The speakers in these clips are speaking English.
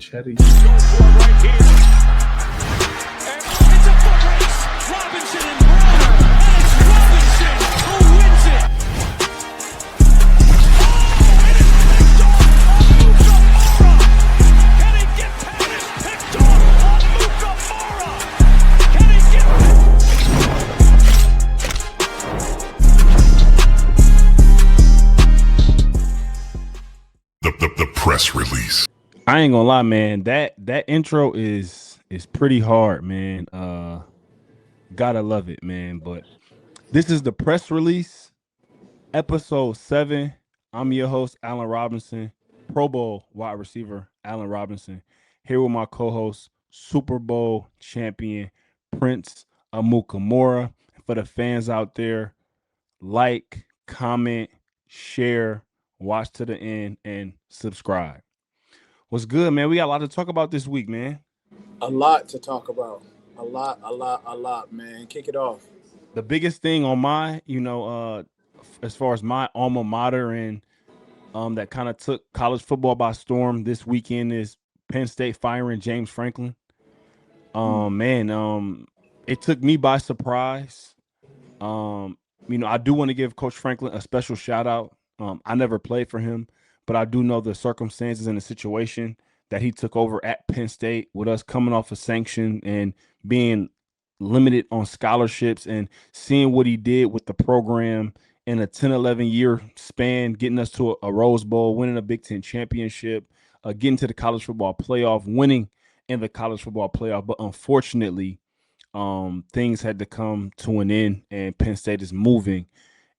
Machete. Go for it right here. And it's a foot race. Robinson and Rhule. And it's Robinson who wins it. Oh, it is picked off on Amukamara. Can he get past it? Picked off on Amukamara. Can he get The press release. I ain't gonna lie, man. That intro is pretty hard, man. Gotta love it, man. But this is the press release, episode 7. I'm your host, Allen Robinson, Pro Bowl wide receiver, Allen Robinson, here with my co-host, Super Bowl champion, Prince Amukamara. For the fans out there, like, comment, share, watch to the end, and subscribe. What's good, man? We got a lot to talk about this week, man. A lot to talk about. A lot, man. Kick it off. The biggest thing on my, as far as my alma mater and that kind of took college football by storm this weekend is Penn State firing James Franklin. It took me by surprise. I do want to give Coach Franklin a special shout out. I never played for him, but I do know the circumstances and the situation that he took over at Penn State with us coming off a sanction and being limited on scholarships and seeing what he did with the program in a 10-11 year span, getting us to a Rose Bowl, winning a Big Ten championship, getting to the college football playoff, winning in the college football playoff. But unfortunately, things had to come to an end, and Penn State is moving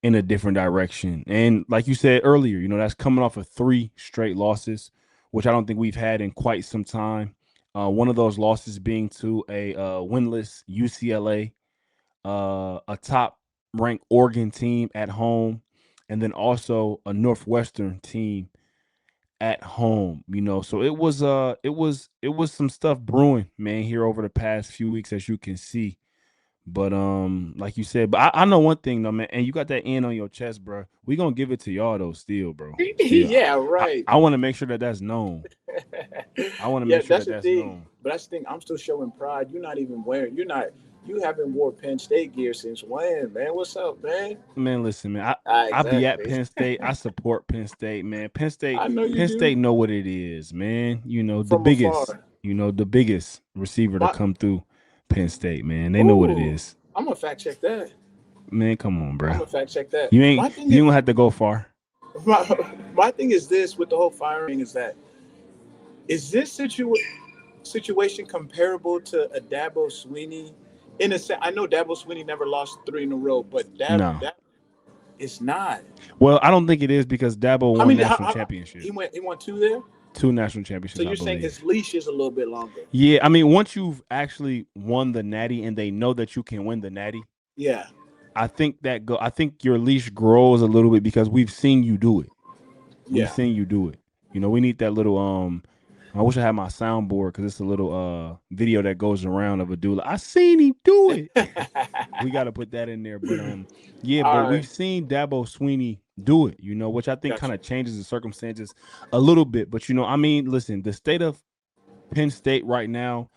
in a different direction. And like you said earlier, that's coming off of 3 straight losses, which I don't think we've had in quite some time. One of those losses being to a winless UCLA, a top-ranked Oregon team at home, and then also a Northwestern team at home. So it was some stuff brewing, man, here over the past few weeks, as you can see. But like you said, but I know one thing though, man, and you got that N on your chest, bro. We gonna give it to y'all though, still, bro. Still. Yeah, right. I want to make sure that that's known. I want to make sure that's known. But that's the thing. I'm still showing pride. You're not even wearing. You haven't wore Penn State gear since when, man? What's up, man? Man, listen, man. I be at Penn State. I support Penn State, man. Penn State know what it is, man. From the biggest receiver to come through Penn State, man. They know what it is. I'm gonna fact check that. Man, come on, bro. I'm gonna fact check that. You don't have to go far. My thing is this with the whole firing is this situation comparable to a Dabo Swinney? In a sense, I know Dabo Swinney never lost 3 in a row, but it's not. Well, I don't think it is because Dabo won national championship. He won 2 there. 2 national championships. So you're saying his leash is a little bit longer? Yeah, I mean, once you've actually won the Natty and they know that you can win the Natty, yeah, I think your leash grows a little bit because we've seen you do it. We've seen you do it. We need that little I wish I had my soundboard because it's a little video that goes around of a dude. I seen him do it. We got to put that in there. But we've seen Dabo Swinney do it, which I think kind of changes the circumstances a little bit. But listen, the state of Penn State right now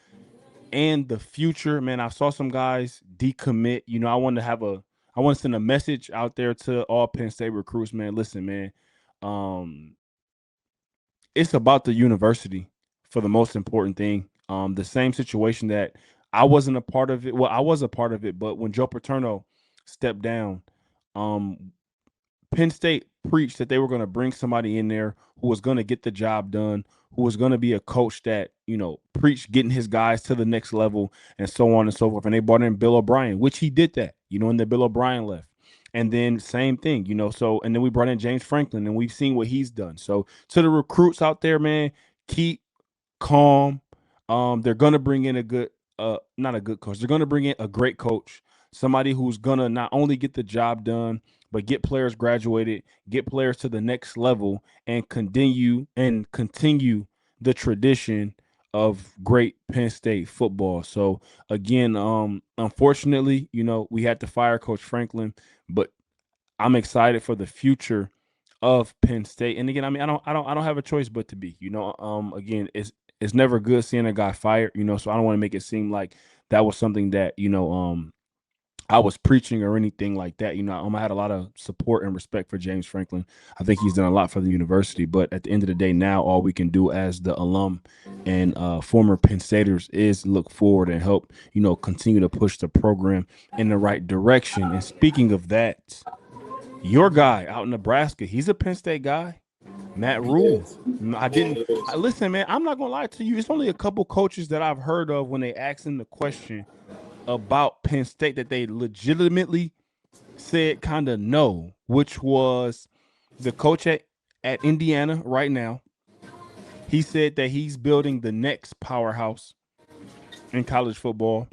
and the future, man, I saw some guys decommit. I want to send a message out there to all Penn State recruits, man. Listen, man, it's about the university for the most important thing. The same situation that I wasn't a part of it. Well, I was a part of it, but when Joe Paterno stepped down, Penn State preached that they were going to bring somebody in there who was going to get the job done, who was going to be a coach that, preached getting his guys to the next level and so on and so forth. And they brought in Bill O'Brien, which he did that, and then Bill O'Brien left. And then same thing, and then we brought in James Franklin and we've seen what he's done. So to the recruits out there, man, keep calm. They're going to bring in not a good coach. They're going to bring in a great coach, somebody who's going to not only get the job done, but get players graduated, get players to the next level and continue the tradition of great Penn State football. So again, unfortunately, we had to fire Coach Franklin, but I'm excited for the future of Penn State. And again, I don't have a choice but to be. Again, it's never good seeing a guy fired, you know. So I don't want to make it seem like that was something that, you know, I was preaching or anything like that. You know, I had a lot of support and respect for James Franklin. I think he's done a lot for the university. But at the end of the day, now all we can do as the alum and former Penn Staters is look forward and help, you know, continue to push the program in the right direction. And speaking of that, your guy out in Nebraska, he's a Penn State guy, Matt Rhule. Yes. I didn't Yes. listen, man. I'm not gonna lie to you. It's only a couple coaches that I've heard of when they ask him the question about Penn State that they legitimately said kind of no, which was the coach at Indiana right now. He said that he's building the next powerhouse in college football.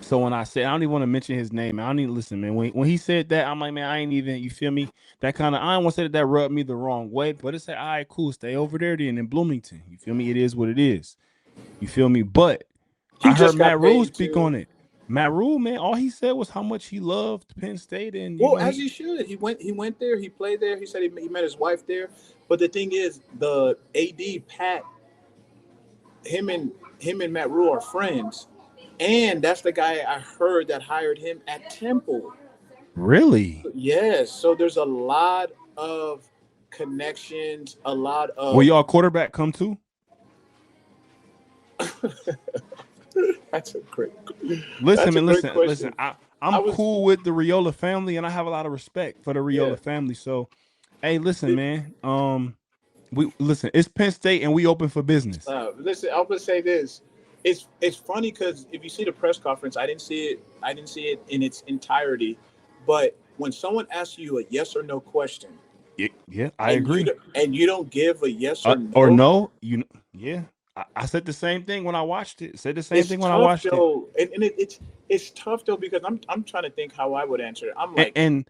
So when I said, I don't even want to mention his name. I don't even listen, man. When he said that, I'm like, man, I ain't even, you feel me? That kind of, I don't want to say that rubbed me the wrong way, but it's like, all right, cool. Stay over there then in Bloomington. You feel me? It is what it is. You feel me? But He I heard just Matt got Rhule paid speak too. on it. Matt Rhule, man, all he said was how much he loved Penn State, and you Well, know, as he should. He went there. He played there. He said he met his wife there. But the thing is, the AD Pat, him and Matt Rule are friends, and that's the guy I heard that hired him at Temple. really, Yes. So there's a lot of connections. A lot will of y'all quarterback come too? that's a great Listen, that's a man, great listen. question. I I'm was cool with the Riola family, and I have a lot of respect for the yeah. Riola family. So, hey, listen, man. We listen. It's Penn State, and we open for business. Listen, I'm gonna say this. It's funny because if you see the press conference, I didn't see it. I didn't see it in its entirety. But when someone asks you a yes or no question, Yeah, I agree. and you don't give a yes or Or no, no, you know, yeah. I said the same thing when I watched it. Said the same it's thing when I tough watched it. though. It's tough though because I'm trying to think how I would answer it. I'm like, And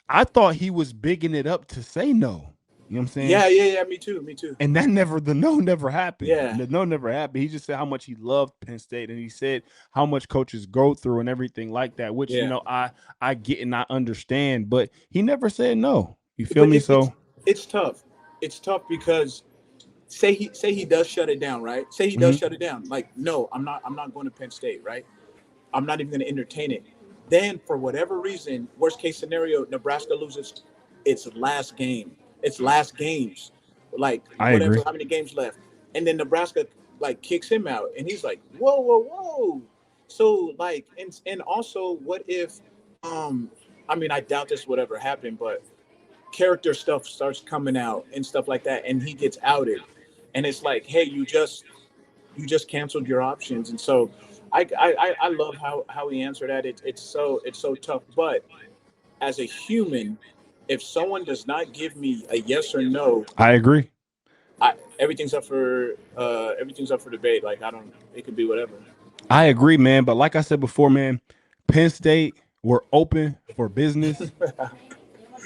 I thought he was bigging it up to say no. You know what I'm saying? yeah. Me too. Me too. And that never, the no never happened. Yeah, The no never happened. He just said how much he loved Penn State, and he said how much coaches go through and everything like that, which, you yeah. know, I get and I understand, but he never said no. You feel But me? So it's tough. It's tough because say he does shut it down, right? Say he does mhm. shut it down. Like, no, I'm not going to Penn State, right? I'm not even going to entertain it. Then for whatever reason, worst case scenario, Nebraska loses its last game, its last games, like I whatever, agree. how many games left, and then Nebraska like kicks him out, and he's like, whoa. So like, and also, what if, um, I mean, I doubt this would ever happen, but character stuff starts coming out and stuff like that, and he gets outed, and it's like, hey, you just canceled your options, and so I love how he answered that. It's so tough, but as a human, if someone does not give me a yes or no, I agree. everything's up for debate. Like I don't, it could be whatever. I agree, man. But like I said before, man, Penn State, we're open for business.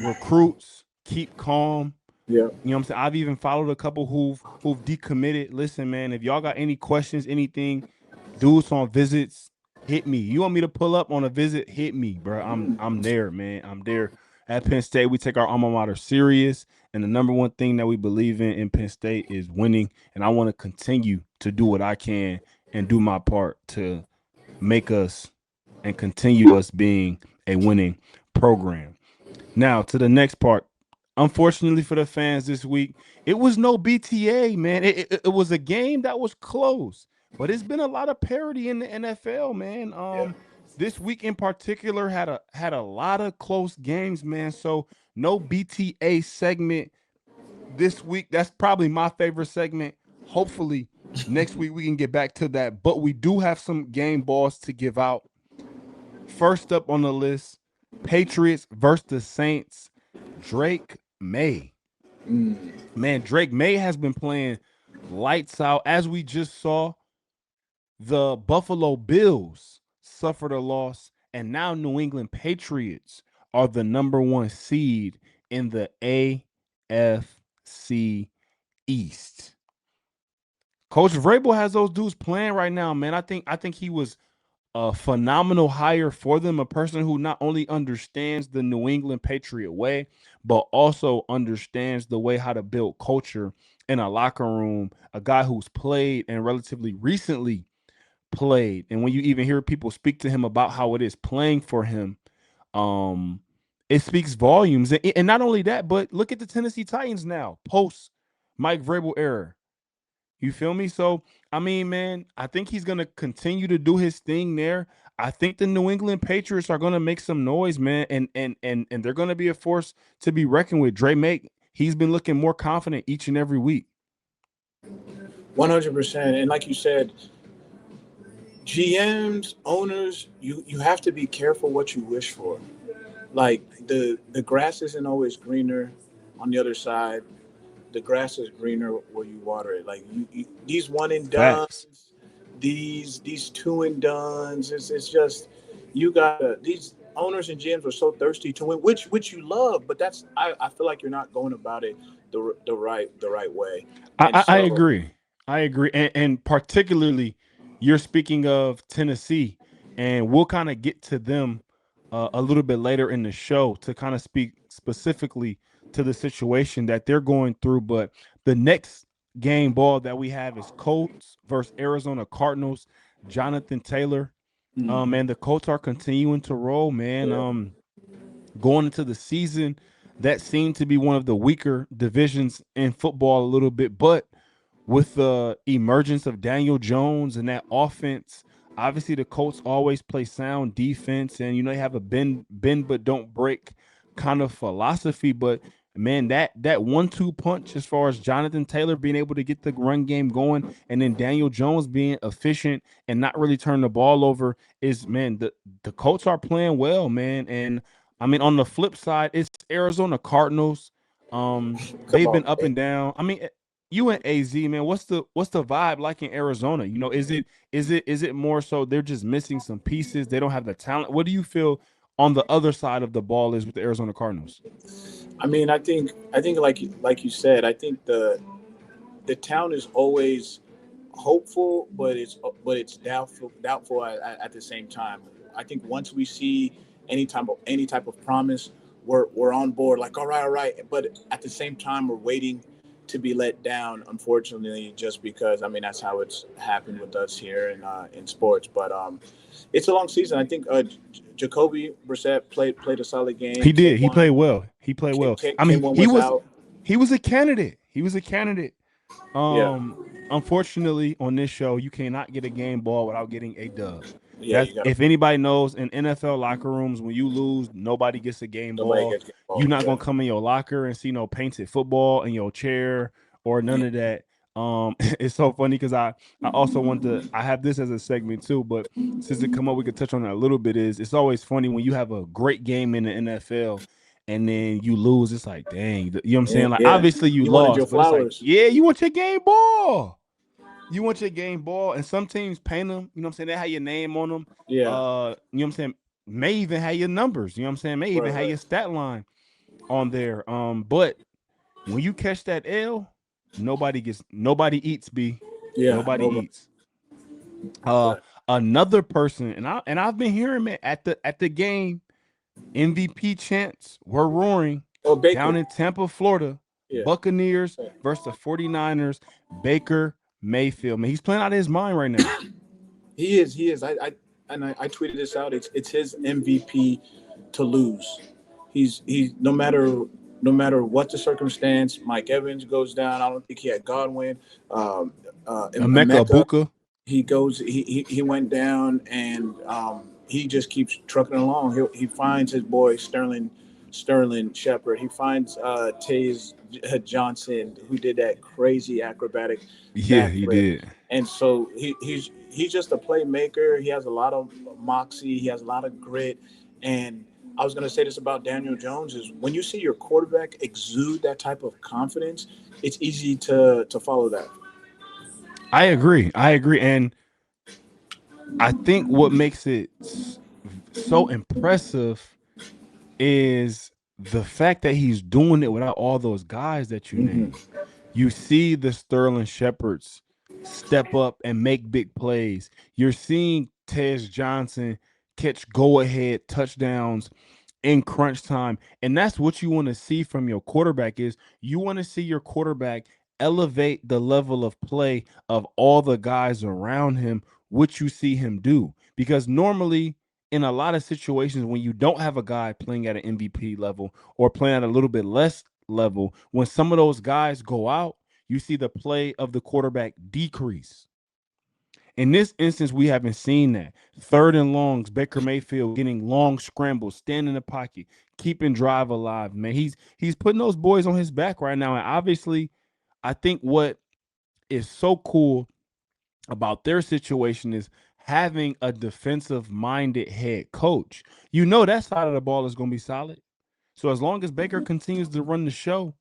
Recruits, keep calm. Yeah. You know what I'm saying? I've even followed a couple who've decommitted. Listen, man, if y'all got any questions, anything, dudes on visits, hit me. You want me to pull up on a visit? Hit me, bro. I'm there, man. I'm there. At Penn State, we take our alma mater serious, and the number one thing that we believe in Penn State is winning. And I want to continue to do what I can and do my part to make us and continue us being a winning program. Now to the next part. Unfortunately for the fans this week, it was no BTA, man. It was a game that was close, but it's been a lot of parity in the NFL, man. Yeah. This week in particular had a lot of close games, man. So no BTA segment this week. That's probably my favorite segment. Hopefully next week we can get back to that, but we do have some game balls to give out. First up on the list, Patriots versus the Saints. Drake May. Man, Drake May has been playing lights out. As we just saw, the Buffalo Bills suffered a loss, and now New England Patriots are the number one seed in the AFC East. Coach Vrabel has those dudes playing right now, man. I think he was a phenomenal hire for them, a person who not only understands the New England Patriot way, but also understands the way how to build culture in a locker room, a guy who's played and relatively recently played. And when you even hear people speak to him about how it is playing for him, um, it speaks volumes. And not only that, but look at the Tennessee Titans now, post Mike Vrabel era. You feel me? So, I mean, man, I think he's going to continue to do his thing there. I think the New England Patriots are going to make some noise, man, and they're going to be a force to be reckoned with. Dre Make, he's been looking more confident each and every week. 100%. And like you said, GMs, owners, you have to be careful what you wish for. Like the grass isn't always greener on the other side. The grass is greener where you water it. Like these one and done, Facts. these two and dones. It's just you got these owners and GMs are so thirsty to win, which you love, but I feel like you're not going about it the right way, and I so agree. I agree. And particularly, you're speaking of Tennessee, and we'll kind of get to them a little bit later in the show to kind of speak specifically to the situation that they're going through. But the next game ball that we have is Colts versus Arizona Cardinals. Jonathan Taylor. mm, And the Colts are continuing to roll, man. yeah. Going into the season, that seemed to be one of the weaker divisions in football a little bit, but with the emergence of Daniel Jones and that offense, obviously the Colts always play sound defense, and they have a bend but don't break kind of philosophy. But man, that 1-2 punch as far as Jonathan Taylor being able to get the run game going, and then Daniel Jones being efficient and not really turn the ball over is, man, the Colts are playing well, man. And I mean, on the flip side, it's Arizona Cardinals. Come They've been on, up man. and down. I mean, you and AZ, man, what's the vibe like in Arizona? Is it more so they're just missing some pieces? They don't have the talent. What do you feel on the other side of the ball is with the Arizona Cardinals? I mean, I think like you said, I think the town is always hopeful, but it's doubtful at the same time. I think once we see any type of promise, we're on board. Like all right, but at the same time, we're waiting to be let down. Unfortunately, just because I mean that's how it's happened with us here in sports. But it's a long season. I think Jacoby Brissett played a solid game. He did. He played well. He played well. I mean, K1 he was was out. he was a candidate. He was a candidate. Yeah, Um, Unfortunately, on this show, you cannot get a game ball without getting a dub. yeah. That's You got to. if anybody knows in NFL locker rooms, when you lose, nobody gets a game Nobody ball. gets You're involved. not Yeah, gonna come in your locker and see no painted football in your chair or none yeah. of that. It's so funny because I also want to I have this as a segment too, but since it come up, we could touch on that a little bit. Is it's always funny when you have a great game in the NFL and then you lose. It's like, dang, you know what I'm Yeah, saying? Like, yeah. obviously you You wanted your lost, but it's like, flowers. yeah, you want your game ball. You want your game ball, and some teams paint them. You know what I'm saying? They have your name on them. Yeah, You know what I'm saying? May even have your numbers. You know what I'm saying? May even right, have right. your stat line on there. But when you catch that L, nobody eats. B Yeah, nobody no, eats. Uh, right. Another person, and I've been hearing it at the game. MVP chants were roaring Oh, down Baker. in Tampa, Florida. Yeah, Buccaneers yeah. versus the 49ers. Baker Mayfield. Man, he's playing out of his mind right now. He is. He is. I tweeted this out. It's his MVP to lose. He's no matter what the circumstance. Mike Evans goes down. I don't think he had Godwin. Um, Emeka Emeka. Buka. He went down, and he just keeps trucking along. He finds his boy Sterling Shepard. He finds Taze Johnson, who did that crazy acrobatic Yeah, he backflip. did. And so he's just a playmaker. He has a lot of moxie. He has a lot of grit. And I was going to say this about Daniel Jones is when you see your quarterback exude that type of confidence, it's easy to follow that. I agree. I agree. And I think what makes it so impressive is the fact that he's doing it without all those guys that you Hmm. named. You see the Sterling Shepherds step up and make big plays. You're seeing Tez Johnson catch go-ahead touchdowns in crunch time. And that's what you want to see from your quarterback is you want to see your quarterback elevate the level of play of all the guys around him, which you see him do. Because normally in a lot of situations when you don't have a guy playing at an MVP level or playing at a little bit less level, when some of those guys go out, you see the play of the quarterback decrease. In this instance, we haven't seen that. Third and longs, Baker Mayfield getting long scrambles, standing in the pocket, keeping drive alive. Man, he's putting those boys on his back right now. And obviously, I think what is so cool about their situation is having a defensive-minded head coach. You know that side of the ball is going to be solid. So as long as Baker continues to run the show,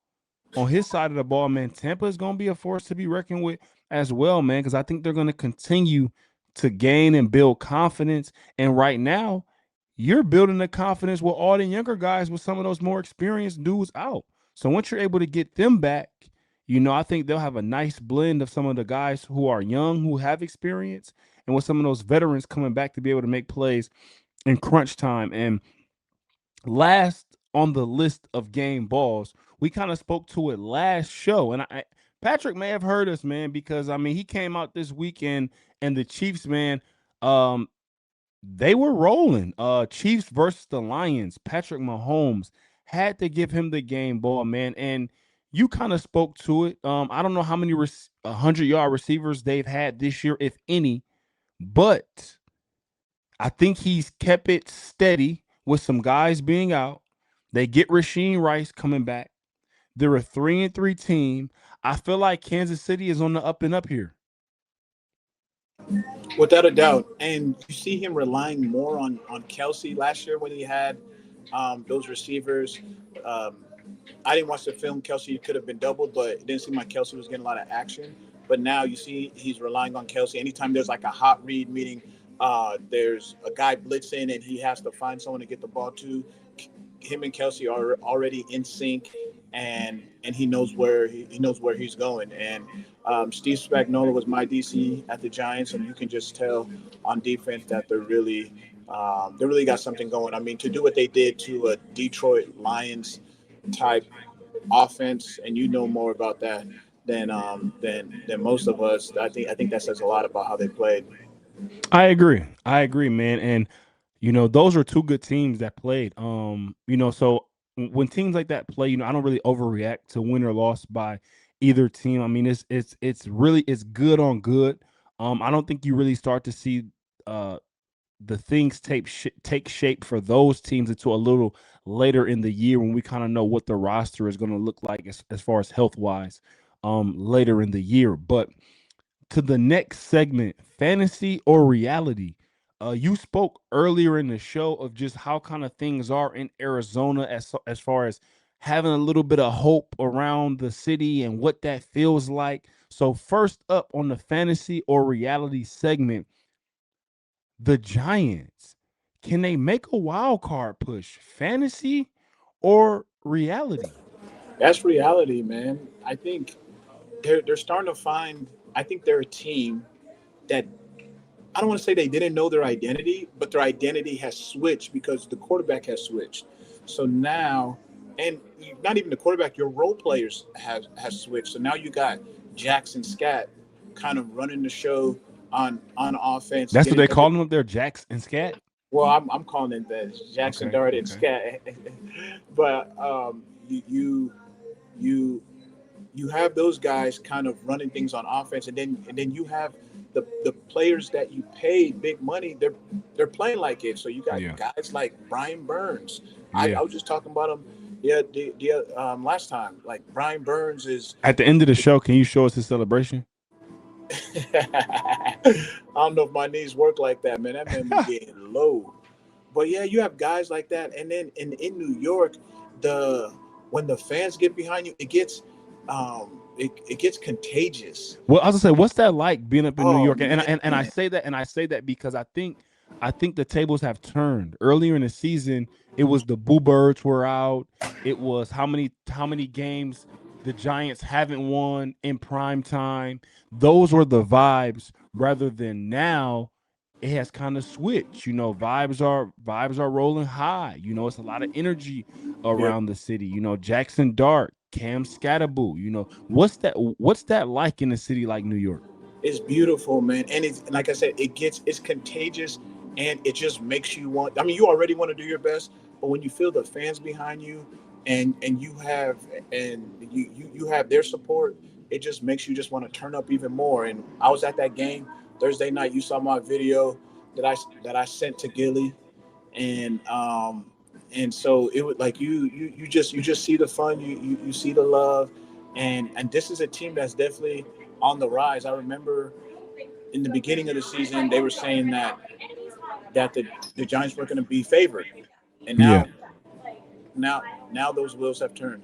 on his side of the ball, man, Tampa is going to be a force to be reckoned with as well, man, because I think they're going to continue to gain and build confidence. And right now, you're building the confidence with all the younger guys with some of those more experienced dudes out. So once you're able to get them back, I think they'll have a nice blend of some of the guys who are young, who have experience, and with some of those veterans coming back to be able to make plays in crunch time. And last on the list of game balls, we kind of spoke to it last show, and Patrick may have heard us, man, because I mean he came out this weekend and the Chiefs, man, they were rolling. Chiefs versus the Lions. Patrick Mahomes had to give him the game ball, man, and you kind of spoke to it. I don't know how many 100-yard receivers they've had this year, if any, but I think he's kept it steady with some guys being out. They get Rasheed Rice coming back. They're a 3-3 team. I feel like Kansas City is on the up and up here. Without a doubt. And you see him relying more on Kelsey last year when he had those receivers. I didn't watch the film. Kelsey could have been doubled, but it didn't seem like Kelsey was getting a lot of action. But now you see he's relying on Kelsey. Anytime there's like a hot read, meaning there's a guy blitzing and he has to find someone to get the ball to, him and Kelsey are already in sync, and he knows where he's going. And Steve Spagnuolo was my DC at the Giants, and you can just tell on defense that they really got something going. I mean, to do what they did to a Detroit Lions type offense, and you know more about that than most of us. I think that says a lot about how they played. I agree, man. And those are two good teams that played. So when teams like that play, I don't really overreact to win or loss by either team. I mean, it's good on good. I don't think you really start to see the things take shape for those teams until a little later in the year when we kind of know what the roster is going to look like as far as health wise later in the year. But to the next segment, fantasy or reality. You spoke earlier in the show of just how kind of things are in Arizona as far as having a little bit of hope around the city and what that feels like. So first up on the fantasy or reality segment, the Giants. Can they make a wild card push? Fantasy or reality? That's reality, man. I think they're starting to find. I think they're a team that I don't want to say they didn't know their identity, but their identity has switched because the quarterback has switched. So now, and not even the quarterback, your role players has switched. So now you got Jackson Scat kind of running the show on offense. That's what they call them up there, Jax and Scat. Well, I'm calling it the Jaxson Dart and Scat, but you you have those guys kind of running things on offense, and then you have the players that you pay big money. They're playing like it. So you got guys like Brian Burns. I was just talking about him. Last time, like Brian Burns is at the end of the show. Can you show us his celebration? I don't know if my knees work like that, man. That man be getting low. But yeah, you have guys like that, and then in New York, when the fans get behind you, it gets contagious. Well, I was gonna say, what's that like being up in New York? And Man. I say that because I think the tables have turned. Earlier in the season, it was the Boo Birds were out. It was how many games the Giants haven't won in prime time. Those were the vibes, rather than now it has kind of switched. Vibes are rolling high. It's a lot of energy Yeah. around the city. Jaxson Dart, Cam Scatterboo. What's that like in a city like New York? It's beautiful, man, and it's like I said, it's contagious, and it just makes you want. I mean, you already want to do your best, but when you feel the fans behind you, and you have their support, it just makes you just want to turn up even more. And I was at that game Thursday night. You saw my video that I sent to Gilly, and so it would like you just see the fun, you see the love, and this is a team that's definitely on the rise. I remember in the beginning of the season they were saying that the Giants were going to be favored, and Yeah. now now those wheels have turned.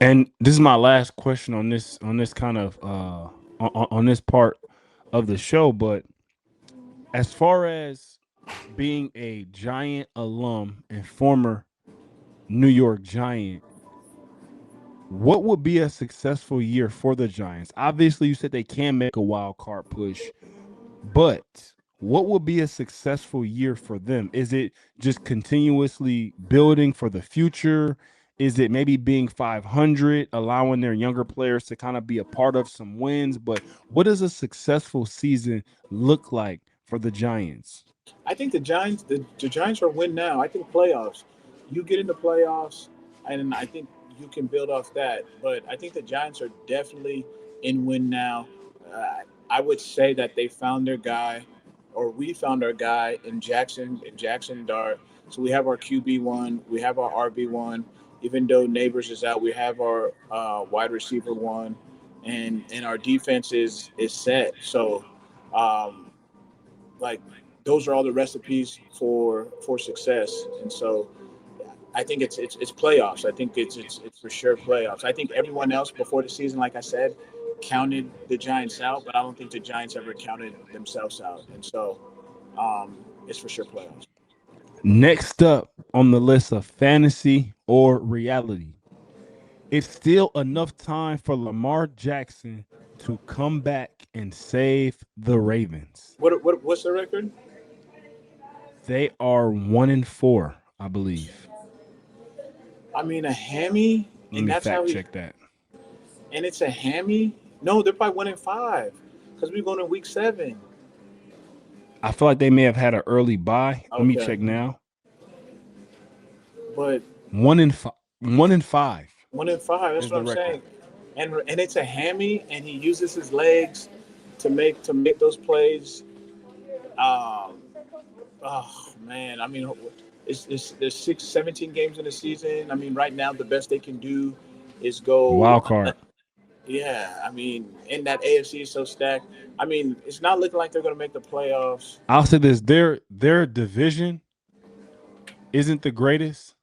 And this is my last question on this kind of on this part of the show, but as far as being a Giant alum and former New York Giant, what would be a successful year for the Giants? Obviously, you said they can make a wild card push, but what would be a successful year for them? Is it just continuously building for the future? Is it maybe being 500, allowing their younger players to kind of be a part of some wins? But what does a successful season look like for the Giants? I think the Giants are win now. I think playoffs. You get into playoffs, and I think you can build off that. But I think the Giants are definitely in win now. I would say that they found their guy, or we found our guy in Jaxson Dart. So we have our QB1, we have our RB1. Even though Neighbors is out, we have our wide receiver one, and our defense is set. So. Um, like those are all the recipes for success. And so I think it's playoffs. I think it's for sure playoffs. I think everyone else before the season, like I said, counted the Giants out, but I don't think the Giants ever counted themselves out. And so it's for sure playoffs. Next up on the list of fantasy or reality, it's still enough time for Lamar Jackson to come back and save the Ravens. What's the record? They are 1-4, I believe. I mean, a hammy, Let and me that's how fact he. check that. And it's a hammy. No, they're probably 1-5 because we're going to week 7. I feel like they may have had an early bye. Let me Okay, check now. but 1-5. 1-5 1-5. That's is what the I'm record. saying. And it's a hammy, and he uses his legs to make those plays. Um, oh man, I mean, there's 17 games in the season. I mean, right now the best they can do is go. Wild card. Yeah, I mean, and that AFC is so stacked. I mean, it's not looking like they're going to make the playoffs. I'll say this: their division isn't the greatest,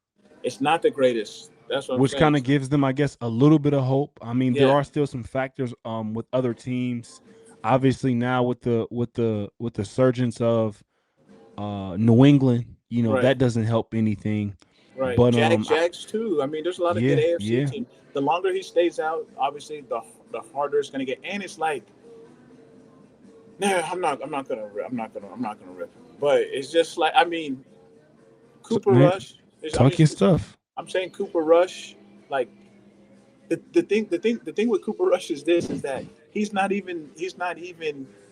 It's not the greatest. That's what I'm which saying. kind of gives them, I guess, a little bit of hope. I mean, there Yeah, are still some factors with other teams. Obviously, now with the surgence of New England, right, that doesn't help anything. right. But Jags too. I mean, there's a lot of good yeah, AFC yeah, teams. The longer he stays out, obviously, the harder it's going to get. And it's like, nah, I'm not gonna rip him. But it's just like, I mean, Cooper man, Rush. I mean, talk your stuff. I'm saying Cooper Rush. Like the thing with Cooper Rush is this: is that he's not even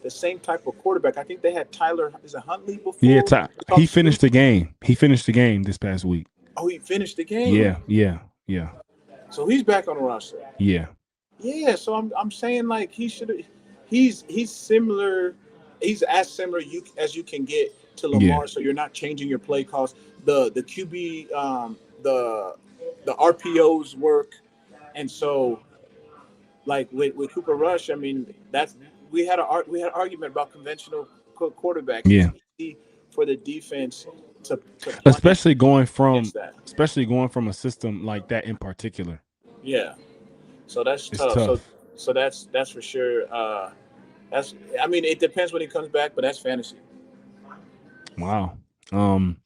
the same type of quarterback. I think they had Tyler is a Huntley Yeah, before. he Talk finished Scoot. the game. He finished the game this past week. Oh, he finished the game, Yeah, yeah, yeah, so he's back on the roster. yeah, Yeah, so I'm saying like he should. He's similar. He's as similar as you can get to yeah. Lamar. So you're not changing your play calls. The QB the RPOs work, and so like with Cooper Rush, I mean that's we had an argument about conventional quarterbacks. It's Yeah. easy for the defense to plan Especially going against from that. especially going from a system like that in particular. Yeah, so that's It's tough. So tough. so that's for sure. That's I mean it depends when he comes back, but that's fantasy. Wow. Um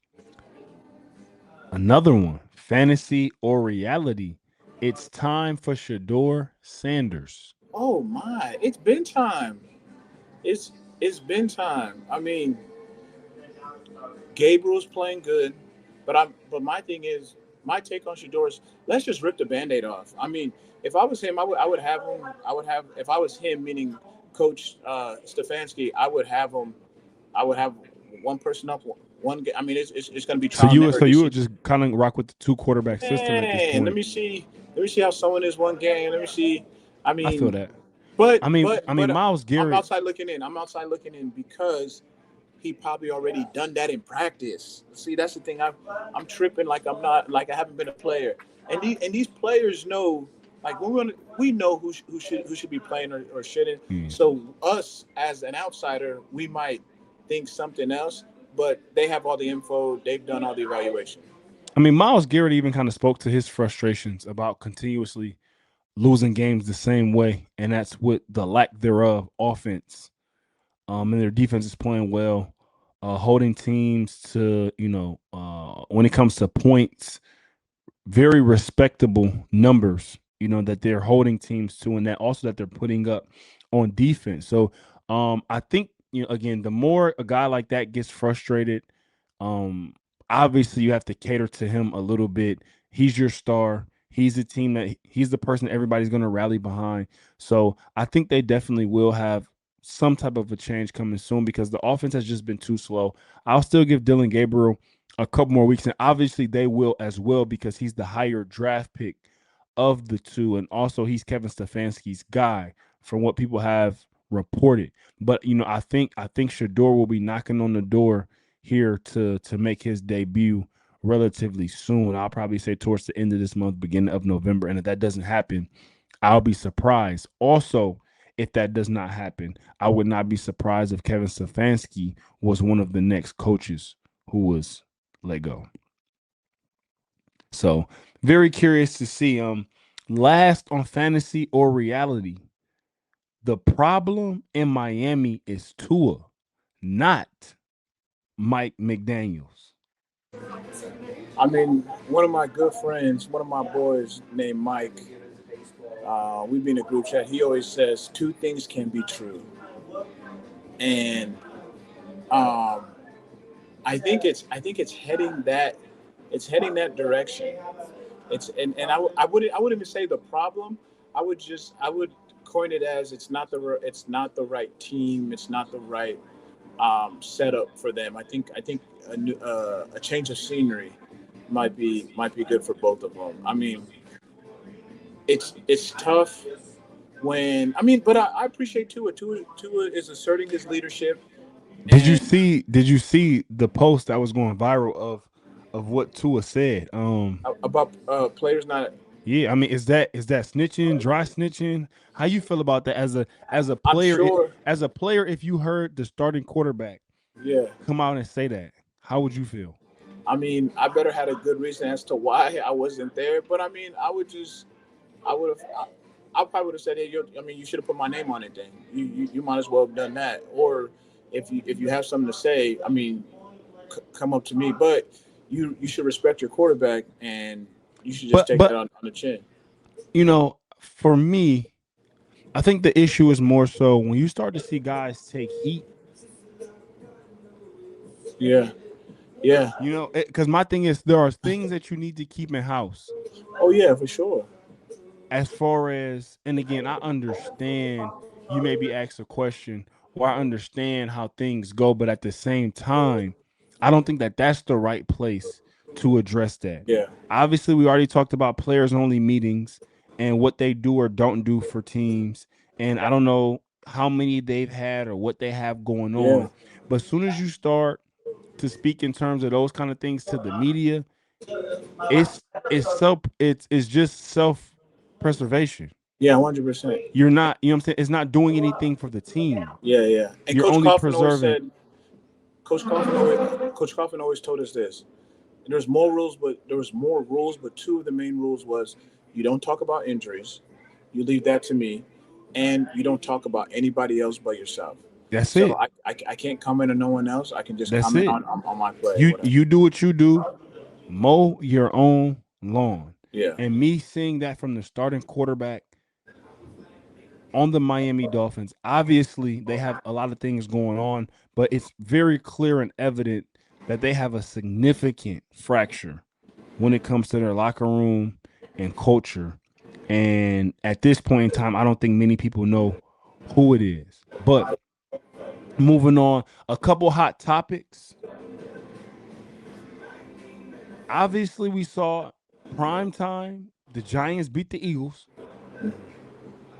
Another one, fantasy or reality. It's time for Shador Sanders. Oh my, it's been time. It's it's been time. I mean, Gabriel's playing good, but my thing is my take on Shador is let's just rip the Band-Aid off. I mean, if I was him, I would have him. I would have if I was him, meaning Coach Stefanski. I would have one person up, one. I mean, it's going to be So trial and error. you would just kind of rock with the two quarterback system at this Man, point. let me see how someone is one game. Let me see. I I feel mean, that. but I mean, Miles I'm Garrett. outside looking in. I'm outside looking in because he probably already done that in practice. See, that's the thing. I'm tripping like I'm not like I haven't been a player. And these players know like we know who should be playing or shouldn't. Hmm. So us as an outsider, we might think something else, but they have all the info. They've done all the evaluation. I mean, Miles Garrett even kind of spoke to his frustrations about continuously losing games the same way, and that's with the lack thereof offense. And their defense is playing well, holding teams to when it comes to points, very respectable numbers, that they're holding teams to, and that also that they're putting up on defense. So I think, again, the more a guy like that gets frustrated, um, obviously you have to cater to him a little bit. He's your star. He's the team that he's the person everybody's going to rally behind. So I think they definitely will have some type of a change coming soon because the offense has just been too slow. I'll still give Dylan Gabriel a couple more weeks, and obviously they will as well because he's the higher draft pick of the two, and also he's Kevin Stefanski's guy from what people have reported. But I think Shador will be knocking on the door here to make his debut relatively soon. I'll probably say towards the end of this month, beginning of November, and if that doesn't happen, I'll be surprised. Also, if that does not happen, I would not be surprised if Kevin Stefanski was one of the next coaches who was let go. So very curious to see. Last on fantasy or reality, the problem in Miami is Tua, not Mike McDaniels. I mean, one of my good friends, one of my boys named Mike, we've been in a group chat. He always says two things can be true, and um, I think it's heading that direction. I wouldn't even say the problem. I would coin it as it's not the right team. It's not the right setup for them. I think a change of scenery might be good for both of them. I mean, it's tough when but I appreciate Tua. Tua is asserting his leadership and Did you see the post that was going viral of what Tua said? about players not. Yeah, I mean, is that snitching, dry snitching? How you feel about that as a I'm player? sure. As a player, if you heard the starting quarterback Yeah. come out and say that, how would you feel? I mean, I better had a good reason as to why I wasn't there. But I mean, I would have, I probably would have said, hey, you should have put my name on it. Then you might as well have done that. Or if you have something to say, I mean, come up to me. But you should respect your quarterback, and you should just But take that but on the chin. for me, I think the issue is more so when you start to see guys take heat. Yeah, yeah. Because my thing is there are things that you need to keep in house. Oh yeah, for sure. As far as, and again, I understand you may be asked a question, or I understand how things go, but at the same time, I don't think that that's the right place to address that. Yeah, Obviously, we already talked about players only meetings and what they do or don't do for teams, and I don't know how many they've had or what they have going yeah, on, but as soon as you start to speak in terms of those kind of things to the media, it's just self preservation. yeah. 100%. You're not, what I'm saying? It's not doing anything for the team. Yeah, yeah. And You're Coach only Coughlin always preserving. said, Coach Coughlin always told us this. There was more rules, but two of the main rules was you don't talk about injuries, you leave that to me, and you don't talk about anybody else but yourself. That's So it. I can't comment on no one else. I can just That's comment it. on my play, You whatever. you do what you do. Mow your own lawn. Yeah, And me seeing that from the starting quarterback, on the Miami Dolphins. Obviously, they have a lot of things going on, but it's very clear and evident that they have a significant fracture when it comes to their locker room and culture. And at this point in time, I don't think many people know who it is. But moving on, a couple hot topics. Obviously, we saw prime time. The Giants beat the Eagles.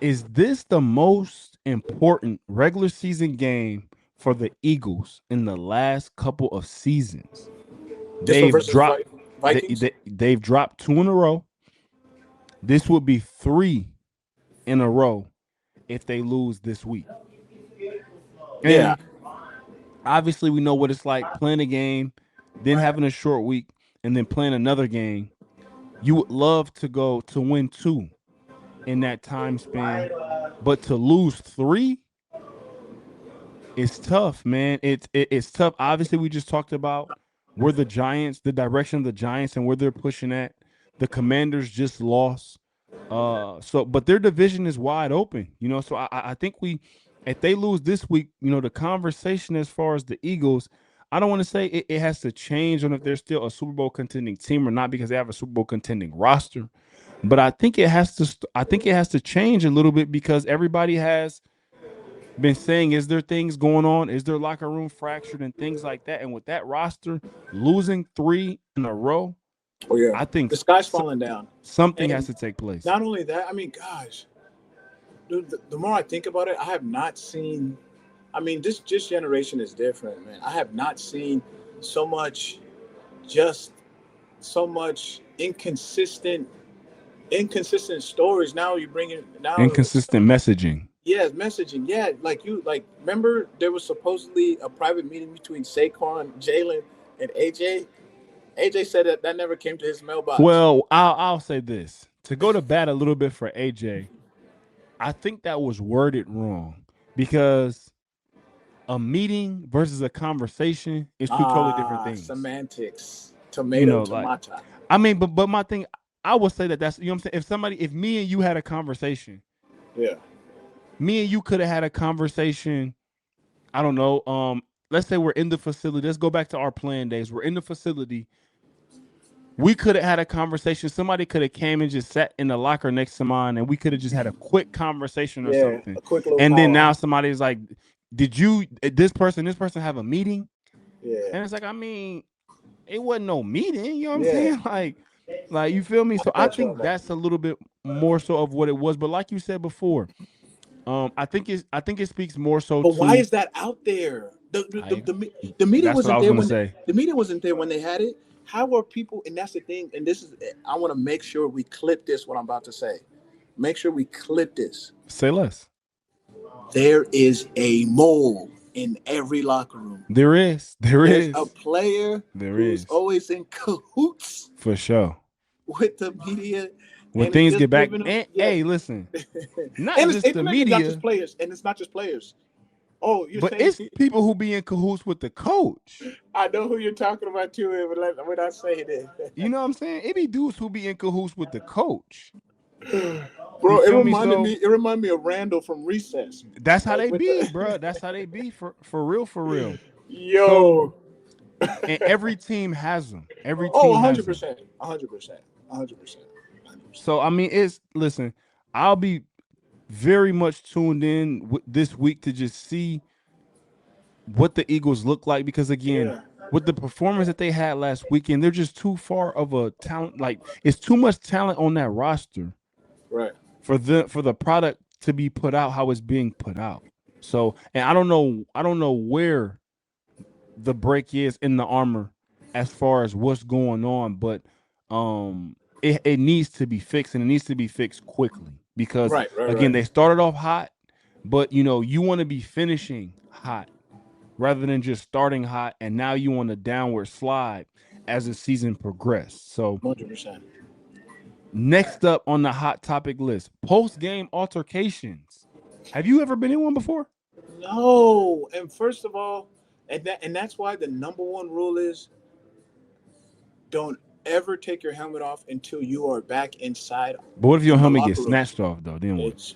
Is this the most important regular season game for the Eagles in the last couple of seasons? This one versus Vikings? They've dropped 2 in a row. This would be 3 in a row if they lose this week. And yeah. obviously, we know what it's like playing a game, then having a short week, and then playing another game. You would love to go to win 2 in that time span, but to lose 3 is tough, man. It's tough. Obviously, we just talked about where the Giants, the direction of the Giants, and where they're pushing at. The Commanders just lost, but their division is wide open, So I think if they lose this week, the conversation as far as the Eagles, I don't want to say it has to change on if they're still a Super Bowl contending team or not because they have a Super Bowl contending roster. But I think it has to change a little bit because everybody has been saying, is there things going on? Is their locker room fractured and things like that? And with that roster losing 3 in a row, Oh yeah, I think the sky's falling down. Something has to take place. Not only that, I mean, gosh, dude, the more I think about it, I have not seen. I mean, this generation is different, man. I have not seen so much inconsistent stories. Now you bring it now inconsistent messaging. Yeah, messaging. Yeah, remember there was supposedly a private meeting between Saquon, Jalen, and AJ. AJ said that never came to his mailbox. Well, I'll say this. To go to bat a little bit for AJ, I think that was worded wrong because a meeting versus a conversation is 2 totally different things. Semantics. Tomato. I mean, but my thing, I would say that's, what I'm saying? If me and you had a conversation, yeah, me and you could have had a conversation, I don't know, let's say we're in the facility. Let's go back to our playing days. We're in the facility. We could have had a conversation. Somebody could have came and just sat in the locker next to mine, and we could have just had a quick conversation or something. A quick little and then now somebody's like, did this person have a meeting? Yeah. And it's like, I mean, it wasn't no meeting. You know what I'm saying? Like, you feel me? So I think that's a little bit more so of what it was. But like you said before, I think it speaks more so. But why is that out there? The meeting wasn't there the meeting wasn't there when they had it. How are people? And that's the thing. And I want to make sure we clip this. What I'm about to say. Make sure we clip this. Say less. There is a mole in every locker room. There's a player who's always in cahoots for sure with the media. When things get back, hey, listen, not just the media, not just players, and it's not just players. Oh, but it's people who be in cahoots with the coach. I know who you're talking about too, but we're not saying it. You know what I'm saying? It be dudes who be in cahoots with the coach. Bro, it reminded me of Randall from Recess. That's how they be, bro. That's how they be for real. Yo. And every team has them. Every team 100%. 100%. So I mean, listen, I'll be very much tuned in this week to just see what the Eagles look like because again, with the performance that they had last weekend, they're just too far of a talent. Like it's too much talent on that roster, right? For the product to be put out how it's being put out. So, and I don't know where the break is in the armor as far as what's going on, but it needs to be fixed and it needs to be fixed quickly because again they started off hot, but you want to be finishing hot rather than just starting hot and now you on a downward slide as the season progressed. So 100%. Next up on the hot topic list, post-game altercations. Have you ever been in one before? No. And first of all, and that's why the number one rule is don't ever take your helmet off until you are back inside. But what if your helmet gets snatched off though? Then what?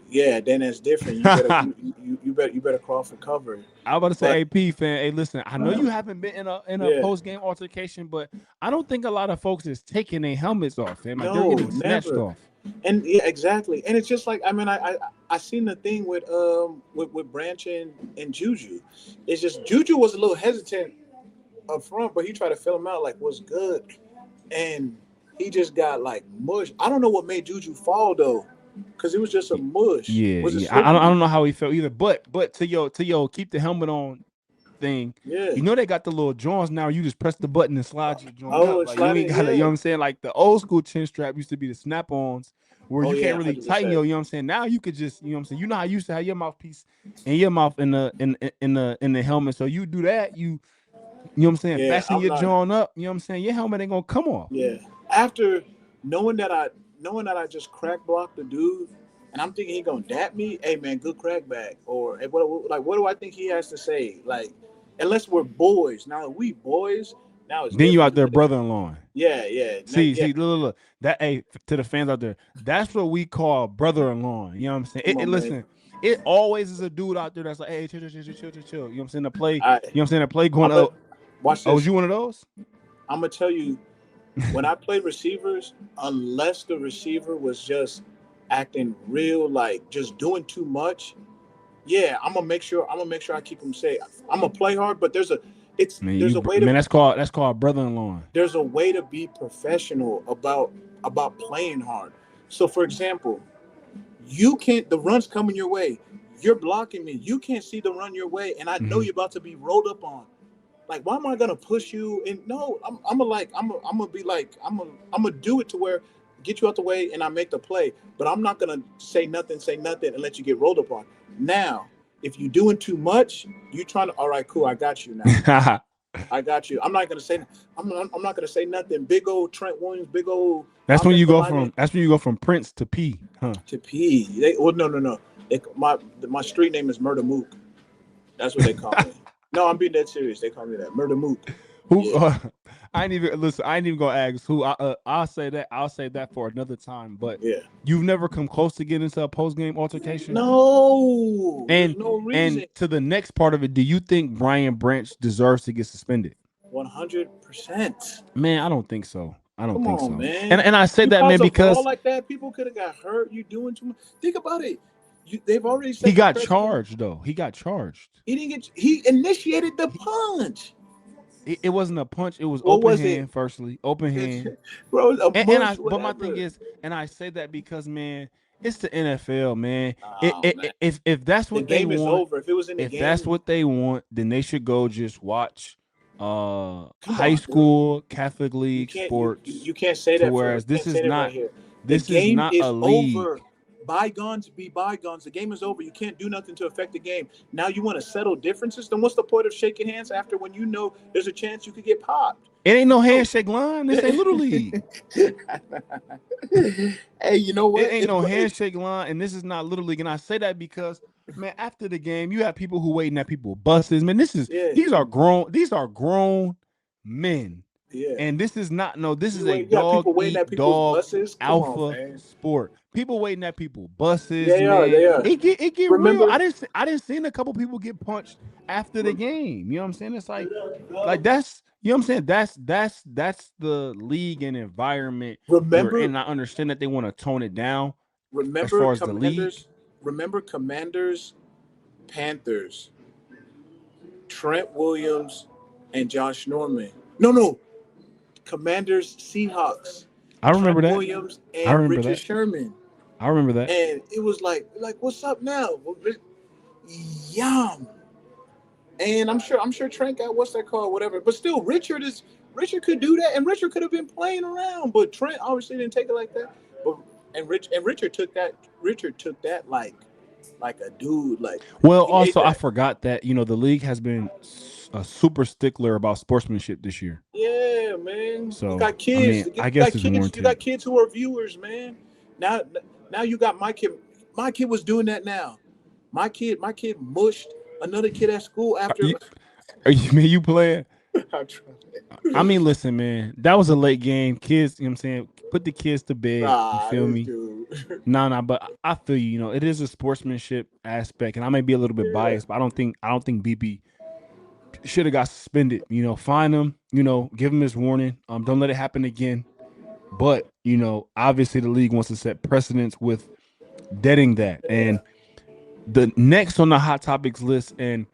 Yeah, then that's different. You better you better crawl for cover. I was about to say, But AP fan, hey, listen, I know you haven't been in a yeah, post game altercation, but I don't think a lot of folks is taking their helmets off, fam. Like they're no, getting snatched never. off. And yeah, exactly. And it's just like I mean, I seen the thing with Branch and Juju. It's just Juju was a little hesitant up front, but he tried to fill him out like what's good, and he just got like mush. I don't know what made Juju fall though, because it was just a mush. Yeah, Was it yeah. I slippery? don't know how he felt either, but to your keep the helmet on thing. Yeah. You know they got the little joints now. You just press the button and slide your joint Oh, up. it's Like you ain't sliding. got to, you know Yeah. what I'm saying? Like the old school chin strap used to be the snap-ons where Oh you can't yeah, really 100%. tighten your, you know what I'm saying? Now you could just, you know what I'm saying? You know how you used to have your mouthpiece and your mouth in the helmet. So you do that, you know what I'm saying? Yeah, Fasten I'm your not. joint up, you know what I'm saying? Your helmet ain't gonna come off. Yeah. After knowing that I just crack blocked the dude, and I'm thinking he gonna dap me. Hey man, good crack back. Or hey, what do I think he has to say? Like, unless we're boys. Now if we boys, now it's Then you out different. there brother-in-law. Yeah, yeah, yeah. See, look. That hey, to the fans out there, that's what we call brother-in-law. You know what I'm saying? Come on, man. Listen, it always is a dude out there that's like, hey, chill. You know what I'm saying? The play, you I know what I'm saying? The play going I'm a up. watch Oh, was this. you one of those? I'm gonna tell you when I play receivers, unless the receiver was just acting real, like just doing too much. Yeah, I'm gonna make sure I keep him safe. I'm gonna play hard, but there's a way to Man, that's called brother-in-law. be professional about playing hard. So for example, you can't the run's coming your way. You're blocking me. You can't see the run your way, and I know Mhm. you're about to be rolled up on. Like, why am I gonna push you? And no, I'm gonna be like, I'm gonna do it to where get you out the way and I make the play. But I'm not gonna say nothing, and let you get rolled upon. Now, if you're doing too much, you trying to. All right, cool, I got you now. I got you. I'm not gonna say nothing. Big old Trent Williams, big old That's when you offensive go lineman from Prince to P, huh? to P. No. My street name is Murder Mook. That's what they call me. No, I'm being dead serious. They call me that. Murder Mook. Who? Yeah. I ain't even listen. I ain't even gonna ask who. I'll say that. I'll say that for another time. But Yeah. you've never come close to getting into a post game altercation. No, there's And no reason. to the next part of it, do you think Brian Branch deserves to get suspended? 100%. Man, I don't think so. I don't Come think on, so. man. And I say You that, cause man, a brawl because like that, people could have got hurt. You doing too much. Think about it. They've already he set the got precedent. charged though. He got charged. He didn't get. He initiated the punch. It wasn't a punch. It was What open was it, hand. Firstly, open hand. bro? A mush, But my thing whatever. is, and I say that because, man, it's the NFL, man. Oh man, If that's the what they game is want, over. If it was in the if that's game, what they want, then they should go just watch come high on, dude. school Catholic You League can't you sports you can't say to that for whereas you can't say that right here. The this is game not a is league. over. Bygones be bygones. The game is over. You can't do nothing to affect the game. Now you want to settle differences? Then what's the point of shaking hands after when you know there's a chance you could get popped? It ain't no handshake line. This ain't little league. Hey, you know what? It ain't no handshake line, and this is not little league. And I say that because, man, after the game, you have people who waiting at people buses. Man, Yeah, these are grown men. yeah. And this is not this is a You got dog people waiting eat at people's dog buses. Come on, alpha man. sport. People waiting at people buses, They are. man. They are. It get real. Remember? I didn't see a couple people get punched after the game. You know what I'm saying? It's like that's you know what I'm saying? That's the league and environment we're in. Remember? And I understand that they want to tone it down as Remember far as the league. Commanders? Remember Commanders, Panthers, Trent Williams, and Josh Norman. No. Commanders, Seahawks, I remember Trent that. Williams, I and remember Richard that. Sherman. I remember that. And it was like, what's up now? Yum. And I'm sure Trent got what's that called, whatever. But still, Richard could do that, and Richard could have been playing around, but Trent obviously didn't take it like that. But Richard took that. Richard took that like a dude. Like Well, he ate also I that. forgot that the league has been a super stickler about sportsmanship this year. Yeah, man. You So got I kids. mean, You I guess got it's kids. You warranted. got kids who are viewers, man. Now, now you got my kid. My kid was doing that. Now, my kid mushed another kid at school Are after. you, man, you playing? I'm trying. I mean, listen, man, that was a late game. Kids, you know what I'm saying? put the kids to bed. You Nah, feel this me? dude. No, but I feel you. You know, it is a sportsmanship aspect, and I may be a little bit Yeah. biased, but I don't think BP should have got suspended. You know, fine him. You know, give him his warning. Don't let it happen again. But you know, obviously the league wants to set precedents with deading that. Yeah. And the next on the hot topics list, and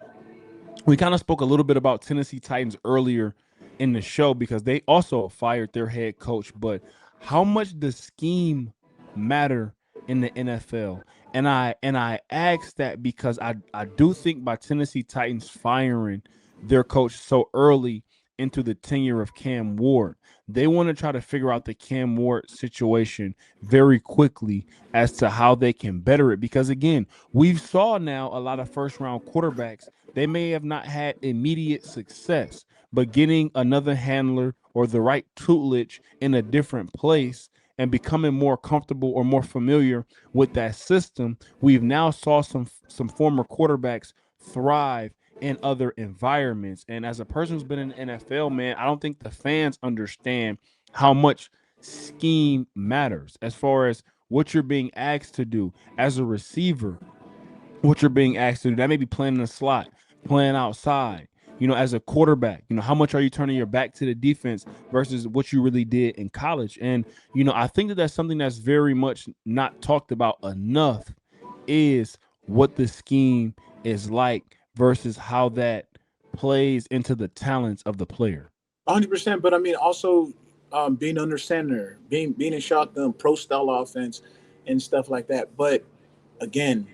we kind of spoke a little bit about Tennessee Titans earlier in the show because they also fired their head coach. But how much does scheme matter in the NFL? And I ask that because I do think by Tennessee Titans firing their coach so early into the tenure of Cam Ward, they want to try to figure out the Cam Ward situation very quickly as to how they can better it. Because again, we've saw now a lot of first round quarterbacks, they may have not had immediate success, but getting another handler or the right tutelage in a different place and becoming more comfortable or more familiar with that system, we've now saw some former quarterbacks thrive in other environments. And as a person who's been in the NFL, man, I don't think the fans understand how much scheme matters as far as what you're being asked to do as a receiver, what you're being asked to do. That may be playing in the slot, playing outside. You know, as a quarterback, you know, how much are you turning your back to the defense versus what you really did in college? And, you know, I think that that's something that's very much not talked about enough is what the scheme is like versus how that plays into the talents of the player. 100%. But I mean, also being under center, being in shotgun, pro style offense, and stuff like that. But again,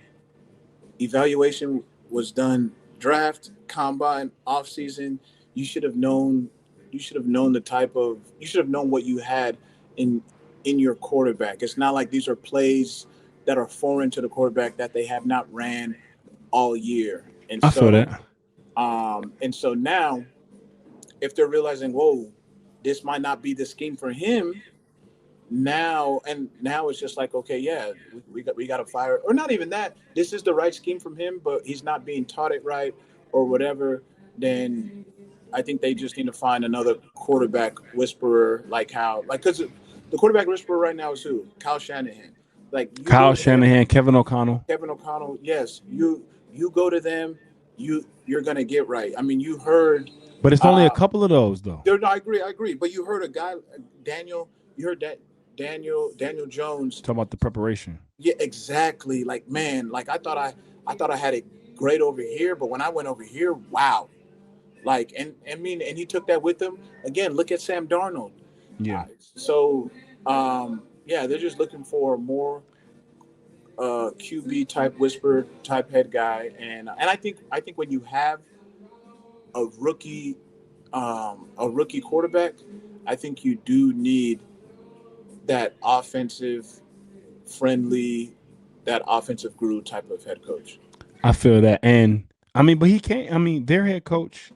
evaluation was done draft, combine, off season. You should have known. You should have known the type of. You should have known what you had in in your quarterback. It's not like these are plays that are foreign to the quarterback that they have not ran all year. I feel that. And so now, if they're realizing, whoa, this might not be the scheme for him, now it's just like, okay, yeah, we got to fire, or not even that, this is the right scheme from him, but he's not being taught it right or whatever. Then I think they just need to find another quarterback whisperer, like how, like, because the quarterback whisperer right now is who? Kyle Shanahan. Like, you go Kyle to him, Shanahan, Kevin O'Connell. Kevin O'Connell. Yes, you go to them, you're gonna get right. I mean, you heard. But it's only a uh couple of those though. no, I agree, but you heard a guy, Daniel. You heard that Daniel Jones. Talk about the preparation. Yeah, exactly. Like, man, like I thought I had it great over here, but when I went over here, wow. Like, and I mean, and he took that with him. Again, look at Sam Darnold. Yeah. So, yeah, they're just looking for more QB type whisper type head guy, and I think when you have a rookie quarterback, I think you do need that offensive friendly, that offensive guru type of head coach. I feel that. And I mean, but he can't. I mean, their head coach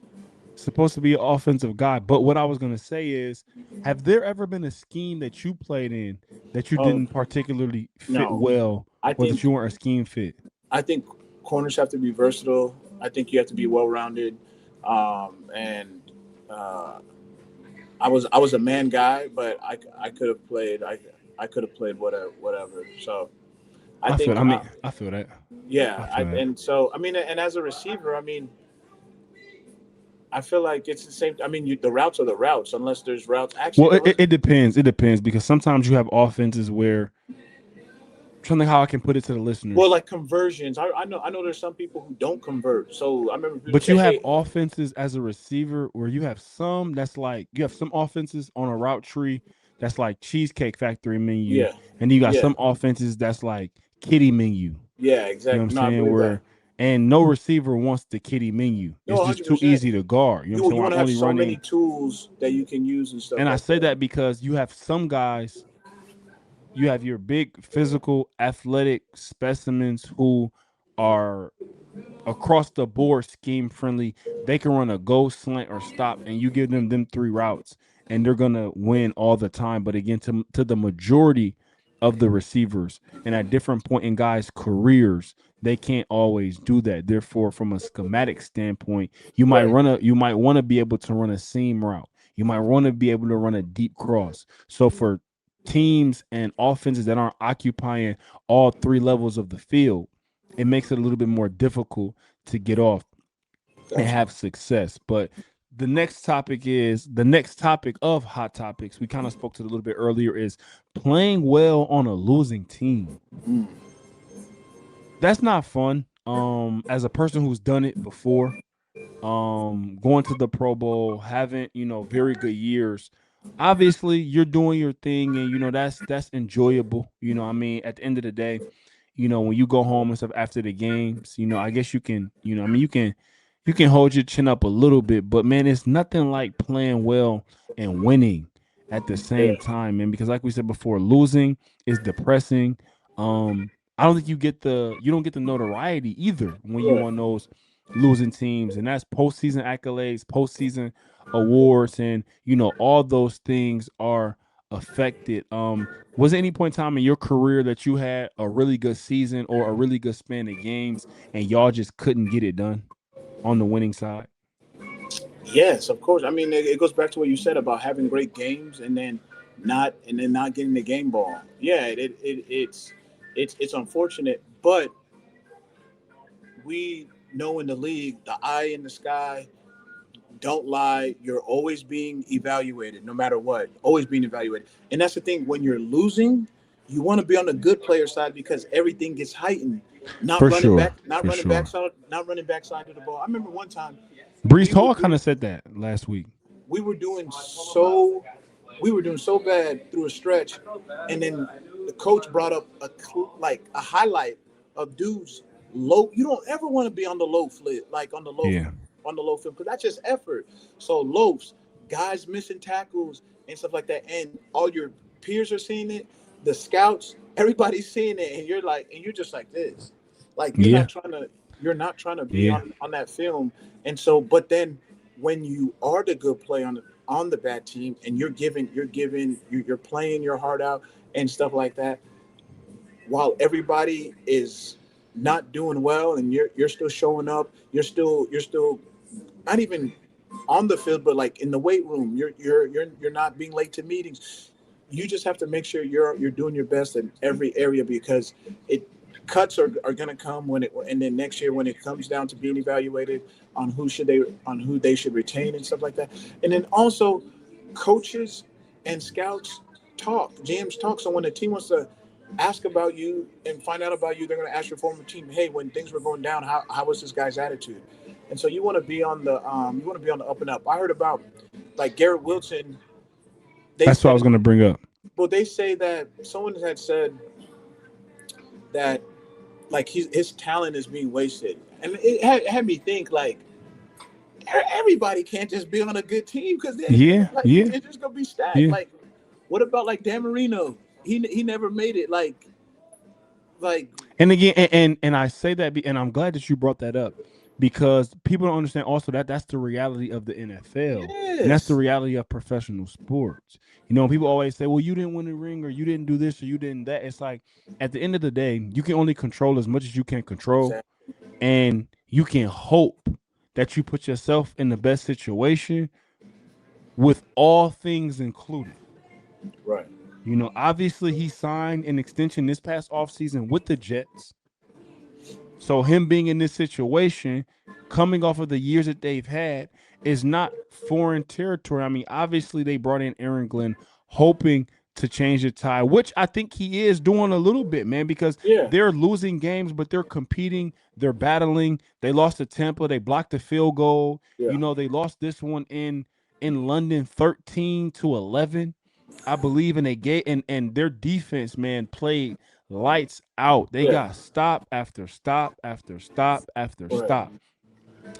supposed to be an offensive guy. But what I was gonna say is, have there ever been a scheme that you played in that you Oh didn't particularly fit no, well, I or that think you weren't a scheme fit? I think corners have to be versatile. I think you have to be well rounded, and I was a man guy, but I could have played I could have played whatever. So I I feel. think I mean, I feel that. I yeah, feel that. and so I mean, and as a receiver, I mean, I feel like it's the same. I mean, the routes are the routes, unless there's routes. Actually, Well, there it, was it depends. It depends because sometimes you have offenses where. I'm trying to think how I can put it to the well, listeners. like conversions. I know there's some people who don't convert. So I remember people But say, you have "Hey, offenses as a receiver where you have some that's like you have some offenses on a route tree that's like Cheesecake Factory menu, yeah, and you got yeah, some offenses that's like kitty menu. yeah, You know what I'm exactly." No, I saying? believe that. Where and no receiver wants the kitty menu. No, It's just too 100%. easy to guard. You know what I'm You saying? Where want I'm to have only so many running, tools that you can use and stuff and I like say that. that because you have some guys, you have your big physical athletic specimens who are across the board scheme friendly. They can run a go, slant, or stop, and you give them three routes, and they're gonna win all the time. But again, to the majority of the receivers, and at different point in guys' careers, they can't always do that. Therefore, from a schematic standpoint, Right. you might want to be able to run a seam route. You might want to be able to run a deep cross. So for teams and offenses that aren't occupying all three levels of the field, it makes it a little bit more difficult to get off and Gotcha. have success. But the next topic of hot topics. We kind of spoke to it a little bit earlier is playing well on a losing team. Mm. That's not fun. As a person who's done it before, going to the Pro Bowl, having, very good years. Obviously, you're doing your thing, and that's enjoyable. I mean, at the end of the day, when you go home and stuff after the games, I guess you can, I mean, you can hold your chin up a little bit, but man, it's nothing like playing well and winning at the Yeah. same time, man. Because like we said before, losing is depressing. I don't think you don't get the notoriety either when you Yeah. on those losing teams, and that's postseason accolades, postseason awards, and all those things are affected. Was there any point in time in your career that you had a really good season or a really good span of games and y'all just couldn't get it done on the winning side? Yes, of course. I mean, it goes back to what you said about having great games and then not getting the game ball. Yeah, it's unfortunate, but we know in the league, the eye in the sky, don't lie. You're always being evaluated, no matter what. Always being evaluated, and that's the thing. When you're losing, you want to be on the good player side because everything gets heightened. Not For running sure. back, not For running sure. backside, not running backside of the ball. I remember one time Brees we were Hall kind doing of said that last week. we were doing so we were doing so bad through a stretch, and then the coach brought up like a highlight of dudes low. You don't ever want to be on the low flip, like Yeah. on the low film, because that's just effort. So loafs, guys missing tackles and stuff like that, and all your peers are seeing it. The scouts, everybody's seeing it, and you're just like this, like Yeah. you're not trying to be Yeah. on that film, and so but then when you are the good player on the bad team and you're playing your heart out and stuff like that while everybody is not doing well and you're still showing up, you're still not even on the field, but like in the weight room, you're not being late to meetings. You just have to make sure you're doing your best in every area because it cuts are going to come when it and then next year when it comes down to being evaluated on who they should retain and stuff like that. And then also coaches and scouts talk, GMs talk. So when the team wants to ask about you and find out about you, they're going to ask your former team, hey, when things were going down, how was this guy's attitude? And so you want to be on the up and up. I heard about like Garrett Wilson. They That's what I said, was going to bring up. well, they say that someone had said that like his talent is being wasted, and it had me think like everybody can't just be on a good team because then Yeah. like Yeah. it's just gonna be stacked. Yeah. Like, what about like Dan Marino? He never made it. Like And again, and I say that, and I'm glad that you brought that up because people don't understand also that that's the reality of the NFL, and that's the yes, reality of professional sports. People always say, "Well, you didn't win a ring, or you didn't do this, or you didn't that." It's like at the end of the day, you can only control as much as you can control, exactly, and you can hope that you put yourself in the best situation with all things included. right, Obviously he signed an extension this past offseason with the Jets. So him being in this situation, coming off of the years that they've had, is not foreign territory. I mean, obviously they brought in Aaron Glenn, hoping to change the tide, which I think he is doing a little bit, man, because yeah, they're losing games, but they're competing, they're battling. They lost to Tampa, they blocked the field goal. yeah, They lost this one in London 13-11. I believe, and they gave and their defense, man, played lights out. They yeah, got stop after stop after stop after right. stop.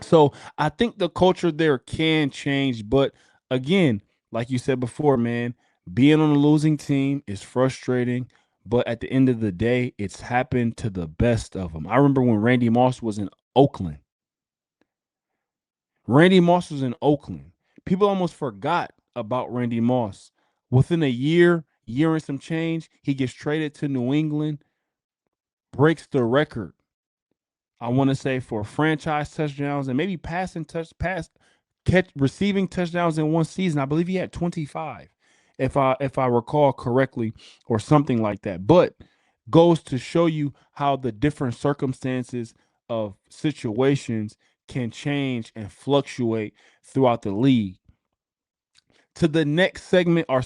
So I think the culture there can change, but again, like you said before, man, being on a losing team is frustrating. But at the end of the day, it's happened to the best of them. I remember when Randy Moss was in Oakland. Randy Moss was in Oakland. People almost forgot about Randy Moss. Within a year and some change, he gets traded to New England, breaks the record. I want to say for franchise touchdowns and maybe pass receiving touchdowns in one season. I believe he had 25. if I recall correctly, or something like that. But goes to show you how the different circumstances of situations can change and fluctuate throughout the league. To the next segment, our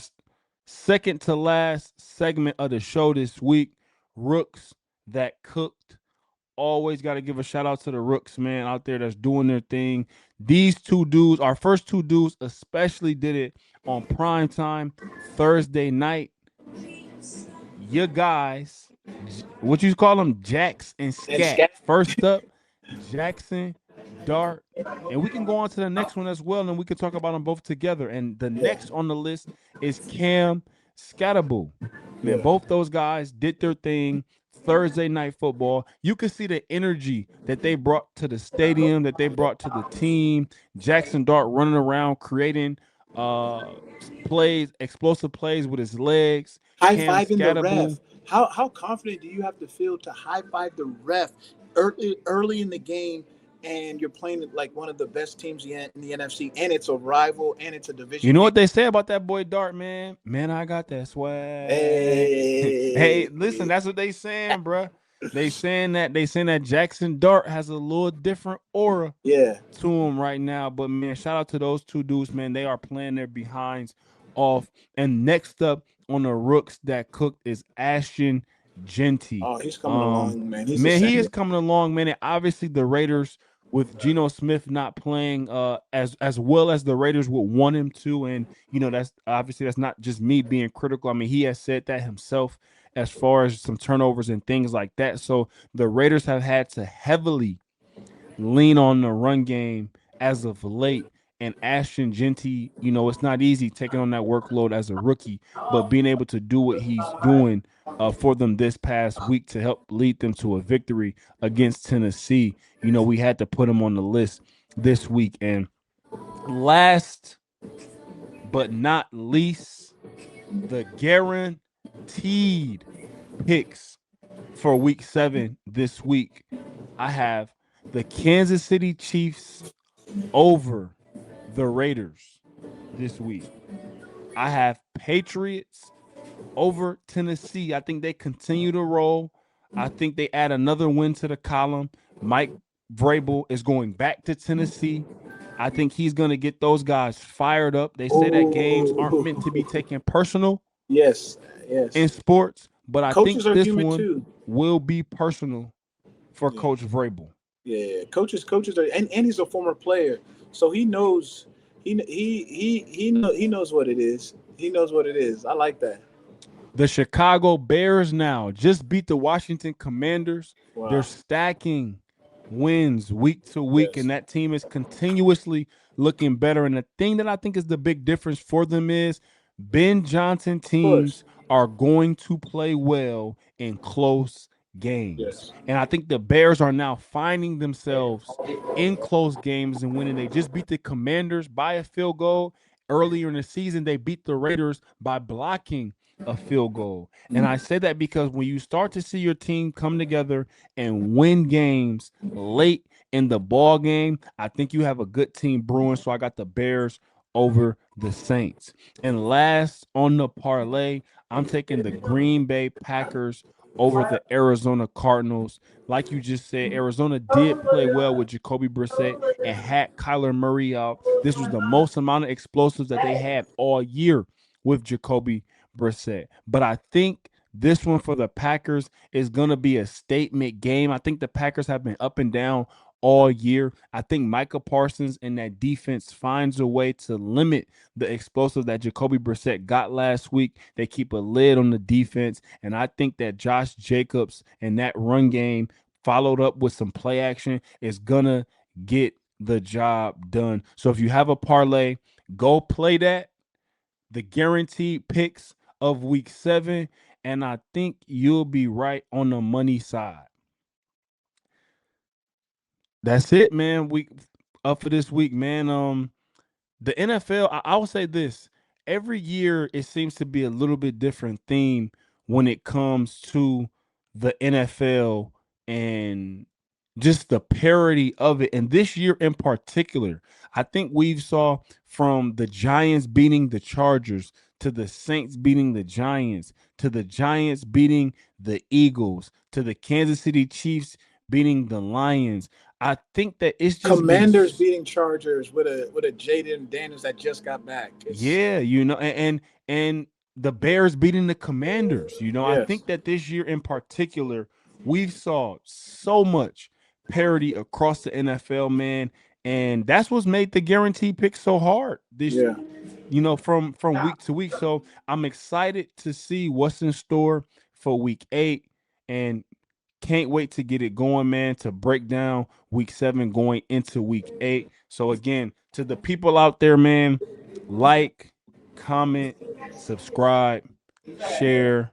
second to last segment of the show this week, Rooks That Cooked. Always got to give a shout out to the Rooks, man, out there that's doing their thing. These two dudes, our first two dudes, especially did it on prime time Thursday night. Your guys, what you call them, Jax and And Scat. Scat. First up, Jaxson Dart. And we can go on to the next one as well, and we can talk about them both together. And the Yeah. next on the list is Cam Scatterbull. Man, Yeah. both those guys did their thing Thursday night football. You could see the energy that they brought to the stadium, that they brought to the team. Jaxson Dart running around, creating plays, explosive plays with his legs. High Cam fiving the Scatterbull. ref. How confident do you have to feel to high five the ref early in the game, and you're playing like one of the best teams in the NFC, and it's a rival, and it's a You division know game. what they say about that boy Dart, man? Man, I got that swag. Hey, listen, Hey, that's what they saying, bruh. They saying that Jaxson Dart has a little different aura yeah. to him right now. But man, shout out to those two dudes, man. They are playing their behinds off. And next up on the Rooks That Cooked is Ashton Genty. Oh, he's coming Um, along, man. He's man, he is ascending. coming along, man. And obviously the Raiders, with Geno Smith not playing as well as the Raiders would want him to. And that's obviously, that's not just me being critical. I mean, he has said that himself as far as some turnovers and things like that. So the Raiders have had to heavily lean on the run game as of late. And Ashton Genty, it's not easy taking on that workload as a rookie, but being able to do what he's doing for them this past week to help lead them to a victory against Tennessee, we had to put him on the list this week. And last but not least, the guaranteed picks for week 7 this week. I have the Kansas City Chiefs over the Raiders this week. I have Patriots over Tennessee. I think they continue to roll. I think they add another win to the column. Mike Vrabel is going back to Tennessee. I think he's going to get those guys fired up. They say that games aren't meant to be Oh, taken personal yes, in yes. sports, but I think Coaches are this human one too. will be personal for Yeah, Coach Vrabel. yeah. Coaches are, and he's a former player, so he knows. He knows what it is. He knows what it is. I like that. The Chicago Bears now just beat the Washington Commanders. They're Wow. stacking wins week to week, and Yes. that team is continuously looking better. And the thing that I think is the big difference for them is Ben Johnson Of course. teams are going to play well in close games. Yes. And I think the Bears are now finding themselves in close games and winning. They just beat the Commanders by a field goal. Earlier in the season, they beat the Raiders by blocking a field goal. And I say that because when you start to see your team come together and win games late in the ball game, I think you have a good team brewing. So I got the Bears over the Saints. And last on the parlay, I'm taking the Green Bay Packers over the Arizona Cardinals. Like you just said, Arizona did play well with Jacoby Brissett and had Kyler Murray out. This was the most amount of explosives that they had all year with Jacoby Brissett. But I think this one for the Packers is going to be a statement game. I think the Packers have been up and down all year. I think Micah Parsons and that defense finds a way to limit the explosive that Jacoby Brissett got last week. They keep a lid on the defense. And I think that Josh Jacobs and that run game followed up with some play action is going to get the job done. So if you have a parlay, go play that. The guaranteed picks of week 7, and I think you'll be right on the money side. That's it, man. Week up for this week, man. The NFL, I will say this. Every year it seems to be a little bit different theme when it comes to the NFL and just the parody of it. And this year in particular, I think we've saw from the Giants beating the Chargers to the Saints beating the Giants, to the Giants beating the Eagles, to the Kansas City Chiefs beating the Lions. I think that it's just been Commanders beating Chargers with a Jaden Daniels that just got back. yeah, and the Bears beating the Commanders. I Yes, think that this year in particular, we saw so much parity across the NFL, man, and that's what's made the guarantee pick so hard this, yeah. from week to week. So I'm excited to see what's in store for week 8, and can't wait to get it going, man, to break down week 7 going into week 8. So again, to the people out there, man, like, comment, subscribe, share.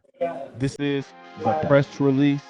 This is the press release.